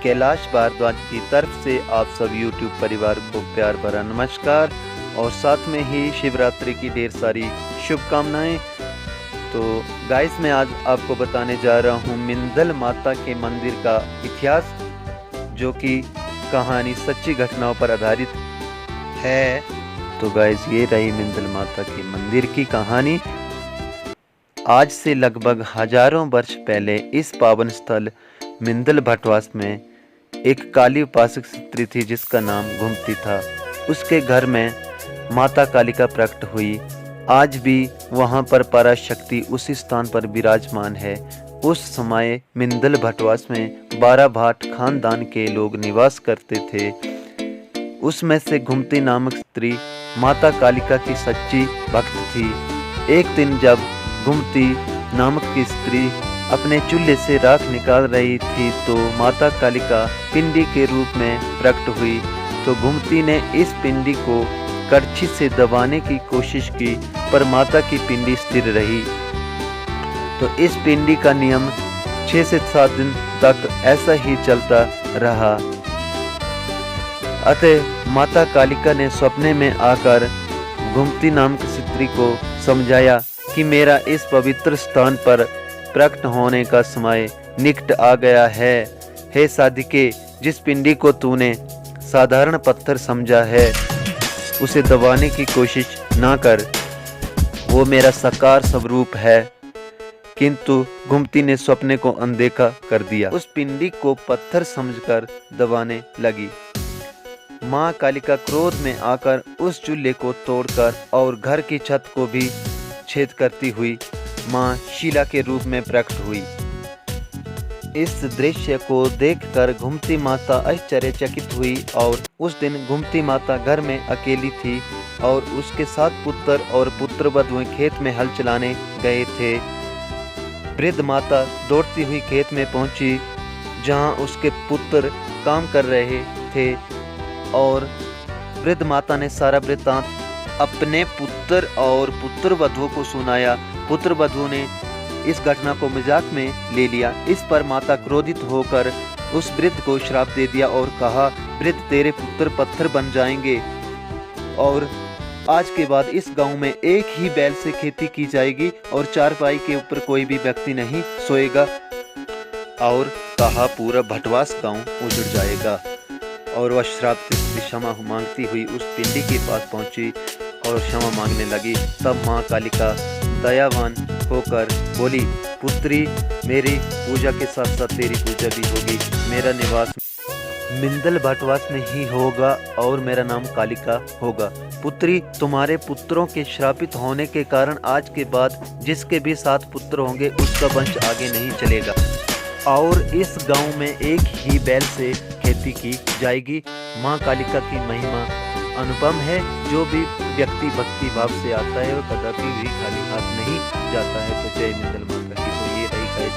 कैलाश भारद्वाज की तरफ से आप सब YouTube परिवार को प्यार भरा नमस्कार और साथ में ही शिवरात्रि की ढेर सारी शुभकामनाएं। तो गाइस, मैं आज आपको बताने जा रहा हूं मिंदल माता के मंदिर का इतिहास, जो कि कहानी सच्ची घटनाओं पर आधारित है। तो गाइस, ये रही मिंदल माता के मंदिर की कहानी। आज से लगभग हजारों वर्ष पहले इस पावन स्थल मिंदल भटवास में एक काली उपासक स्त्री थी जिसका नाम घुमती था। उसके घर में माता कालिका प्रकट हुई। आज भी वहां पर पराशक्ति उसी स्थान पर विराजमान है। उस समय मिंदल भटवास में 12 भाट खानदान के लोग निवास करते थे। उसमें से घुमती नामक स्त्री माता कालिका की सच्ची भक्त थी। एक दिन जब घुमती नामक की स्त्री अपने चूल्हे से राख निकाल रही थी तो माता कालिका पिंडी के रूप में प्रकट हुई। तो घुमती ने इस पिंडी को करछी से दबाने की कोशिश की, पर माता की पिंडी स्थिर रही। तो इस पिंडी का नियम 6 से 7 दिन तक ऐसा ही चलता रहा। अतः माता कालिका ने सपने में आकर घुमती नामक स्त्री को समझाया कि मेरा इस पवित्र स्थान पर प्रकट होने का समय निकट आ गया है। हे साधिके, जिस पिंडी को तूने साधारण पत्थर समझा है उसे दबाने की कोशिश ना कर, वो मेरा साकार स्वरूप है। किंतु घुमती ने सपने को अनदेखा कर दिया। उस पिंडी को पत्थर समझकर दबाने लगी। माँ कालिका क्रोध में आकर उस चूल्हे को तोड़कर और घर की छत को भी छेद करती हुई माँ शीला के रूप में प्रकट हुई। इस दृश्य को देखकर घुमती माता आश्चर्यचकित हुई और उस दिन घुमती माता घर में अकेली थी और उसके 7 पुत्र और पुत्रवधुएं खेत में हल चलाने गए थे। वृद्ध माता दौड़ती हुई खेत में पहुंची जहां उसके पुत्र काम कर रहे थे और वृद्ध माता ने सारा वृत्तांत अपने पुत्र और पुत्रवधुओं को सुनाया। पुत्रवधुओं ने इस घटना को मजाक में ले लिया। इस पर माता क्रोधित होकर उस वृद्ध को श्राप दे दिया और कहा, वृद्ध, तेरे पुत्र पत्थर बन जाएंगे और आज के बाद इस गांव में एक ही बैल से खेती की जाएगी और चारपाई के ऊपर कोई भी व्यक्ति नहीं सोएगा। और कहा, पूरा भटवास गांव उजड़ जाएगा। और वह श्राप से क्षमा मांगती हुई उस पिंडी के पास पहुंची और क्षमा मांगने लगी। तब माँ कालिका दयावान होकर बोली, पुत्री, मेरी पूजा के साथ साथ तेरी पूजा भी होगी। मेरा निवास मिंदल भटवास में ही होगा और मेरा नाम कालिका होगा। पुत्री, तुम्हारे पुत्रों के श्रापित होने के कारण आज के बाद जिसके भी 7 पुत्र होंगे उसका वंश आगे नहीं चलेगा और इस गांव में एक ही बैल से खेती की जाएगी। माँ कालिका की महिमा अनुपम है। जो भी व्यक्ति भक्ति भाव से आता है और कदापि भी खाली हाथ नहीं जाता है। तो जय मिंदल माता की। तो ये रही गाइस